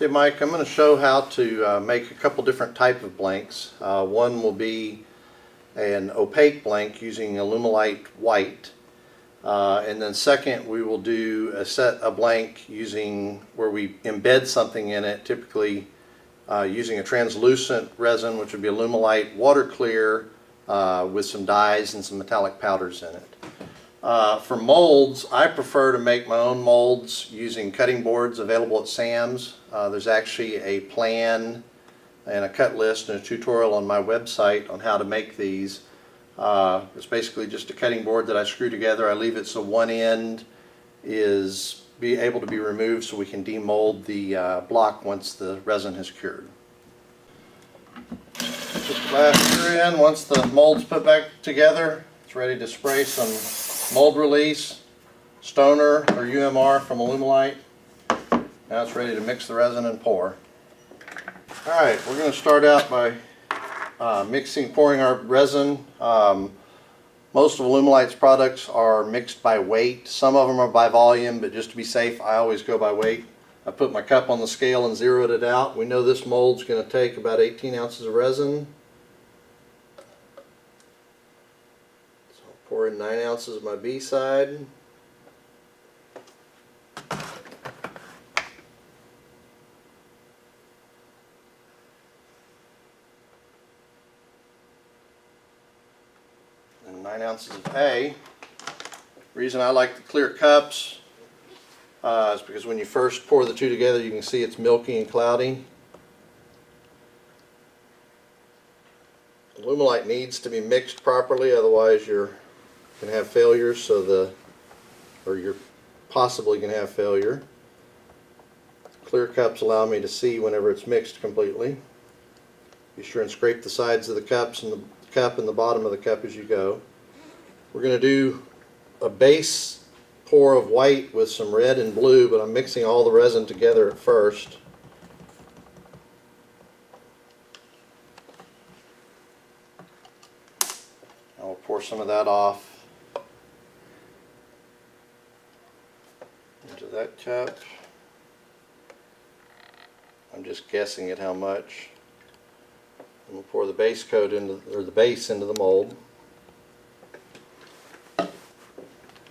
Okay, Mike, I'm going to show how to make a couple different type of blanks. One will be an opaque blank using Alumilite White, and then second we will do a blank using where we embed something in it, typically using a translucent resin, which would be Alumilite water clear with some dyes and some metallic powders in it. For molds, I prefer to make my own molds using cutting boards available at Sam's. There's actually a plan and a cut list and a tutorial on my website on how to make these. It's basically just a cutting board that I screw together. I leave it so one end is able to be removed so we can demold the block once the resin has cured. Put the glass screw in. Once the mold's put back together, it's ready to spray some mold release, stoner or UMR from Alumlite. Now it's ready to mix the resin and pour. Alright, we're going to start out by pouring our resin. Most of Alumlite's products are mixed by weight. Some of them are by volume, but just to be safe, I always go by weight. I put my cup on the scale and zeroed it out. We know this mold's going to take about 18 ounces of resin. So I'll pour in 9 ounces of my B side. And 9 ounces of A. The reason I like the clear cups is because when you first pour the two together, you can see it's milky and cloudy. Alumilite needs to be mixed properly, otherwise you're going to have failures. You're possibly going to have failure. Clear cups allow me to see whenever it's mixed completely. Be sure and scrape the sides of the cups and the cup and the bottom of the cup as you go. We're going to do a base pour of white with some red and blue, but I'm mixing all the resin together at first. I'll pour some of that off into that cup. I'm just guessing at how much. And we'll pour the base coat into, or the base into the mold.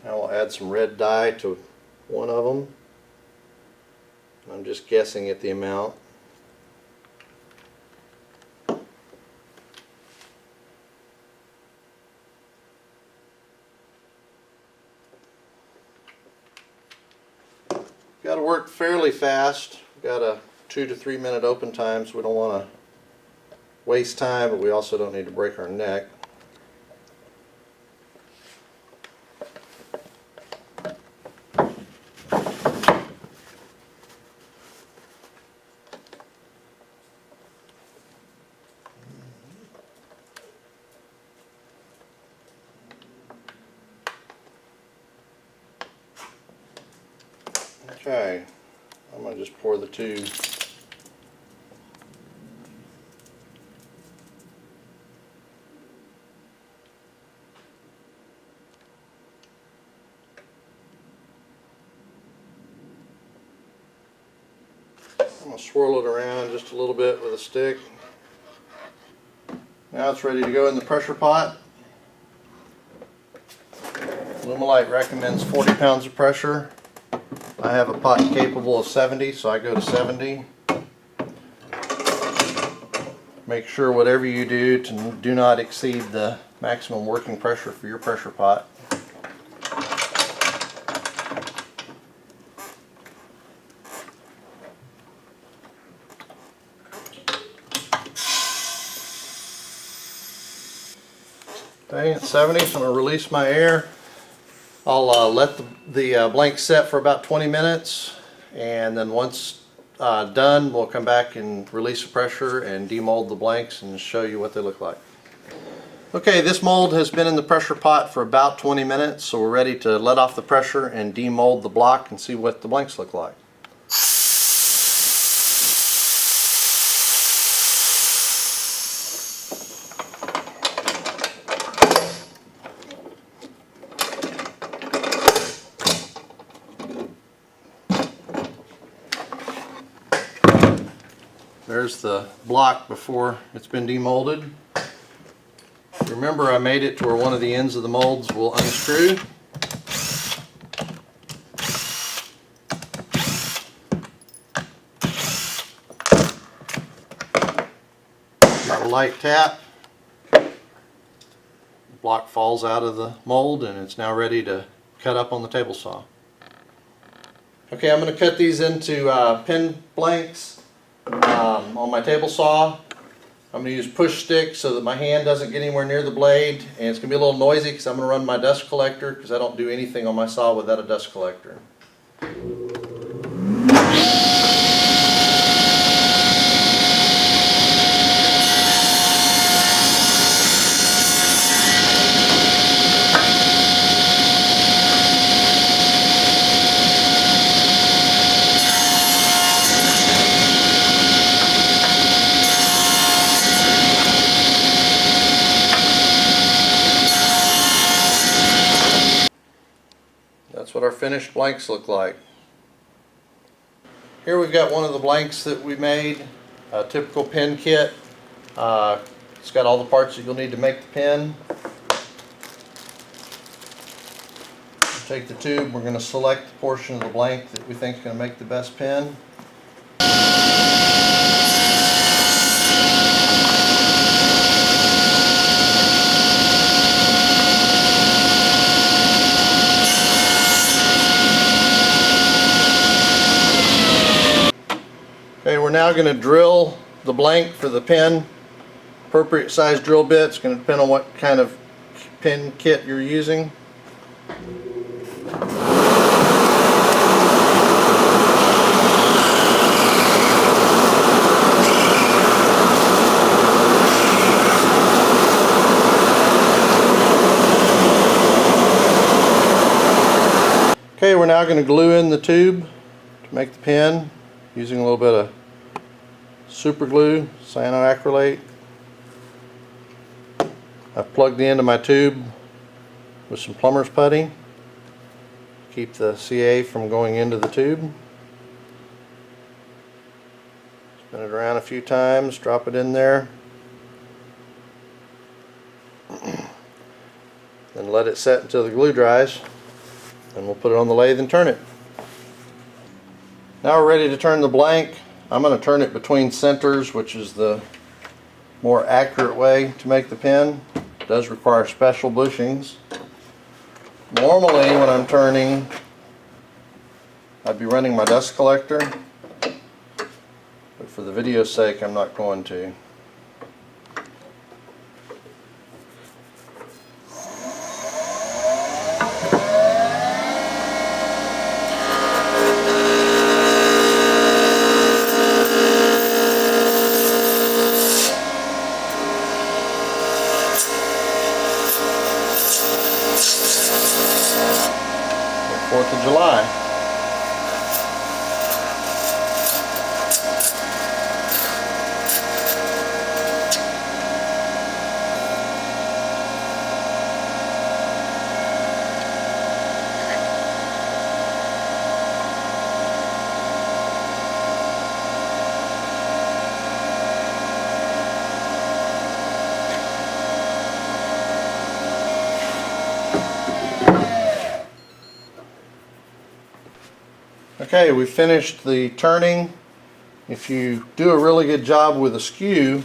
Now we'll add some red dye to one of them. I'm just guessing at the amount. Got to work fairly fast. We've got a 2 to 3 minute open time, so we don't want to waste time, but we also don't need to break our neck. Okay, I'm going to just pour the two. I'm going to swirl it around just a little bit with a stick. Now it's ready to go in the pressure pot. Alumilite recommends 40 pounds of pressure. I have a pot capable of 70, so I go to 70. Make sure whatever you do to do not exceed the maximum working pressure for your pressure pot. Okay, at 70, so I'm going to release my air. I'll let the blank set for about 20 minutes, and then once done, we'll come back and release the pressure and demold the blanks and show you what they look like. Okay, this mold has been in the pressure pot for about 20 minutes, so we're ready to let off the pressure and demold the block and see what the blanks look like. There's the block before it's been demolded. Remember, I made it to where one of the ends of the molds will unscrew. Got a light tap. The block falls out of the mold and it's now ready to cut up on the table saw. Okay, I'm going to cut these into pin blanks on my table saw. I'm going to use push stick so that my hand doesn't get anywhere near the blade, and it's going to be a little noisy because I'm going to run my dust collector, because I don't do anything on my saw without a dust collector. That's what our finished blanks look like. Here we've got one of the blanks that we made, a typical pin kit. It's got all the parts that you'll need to make the pin. Take the tube, we're going to select the portion of the blank that we think is going to make the best pin. Okay, we're now going to drill the blank for the pin. Appropriate size drill bit. It's going to depend on what kind of pin kit you're using. Okay, we're now going to glue in the tube to make the pin using a little bit of super glue, cyanoacrylate. I've plugged the end of my tube with some plumber's putty to keep the CA from going into the tube. Spin it around a few times, drop it in there, then let it set until the glue dries, and we'll put it on the lathe and turn it. Now we're ready to turn the blank. I'm going to turn it between centers, which is the more accurate way to make the pin. It does require special bushings. Normally when I'm turning, I'd be running my dust collector, but for the video's sake I'm not going to. Fourth of July. Okay, we finished the turning. If you do a really good job with a skew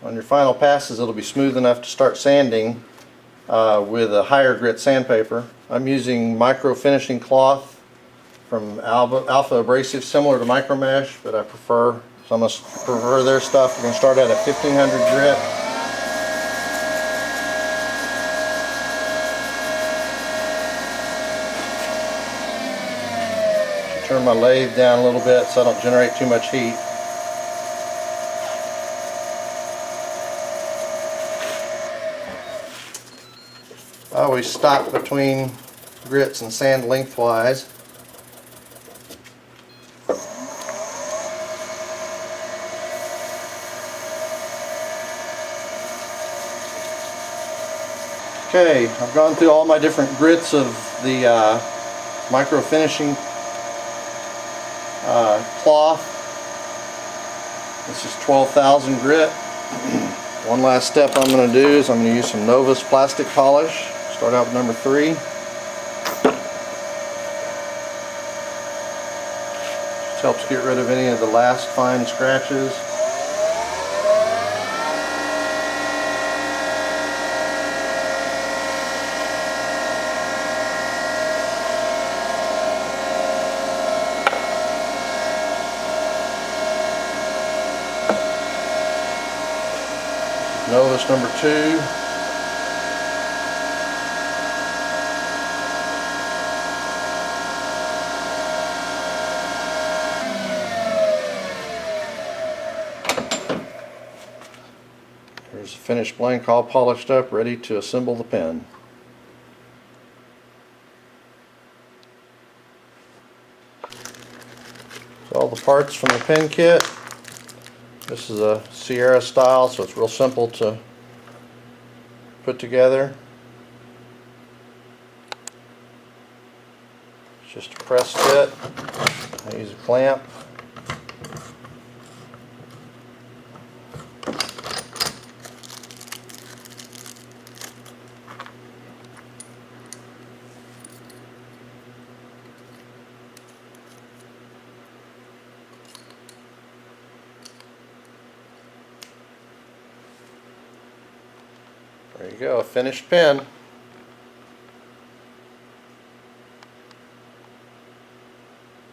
on your final passes, it'll be smooth enough to start sanding with a higher grit sandpaper. I'm using micro finishing cloth from Alpha Abrasive, similar to Micro Mesh, but I prefer their stuff. We're going to start out at 1500 grit. Turn my lathe down a little bit so I don't generate too much heat. I always stop between grits and sand lengthwise. Okay, I've gone through all my different grits of the micro finishing cloth. This is 12,000 grit. One last step I'm going to do is I'm going to use some Novus plastic polish. Start out with number 3. Just helps get rid of any of the last fine scratches. Novus number 2. Here's the finished blank, all polished up, ready to assemble the pen. So all the parts from the pen kit. This is a Sierra style, so it's real simple to put together. It's just a press fit. I use a clamp. There you go, a finished pen.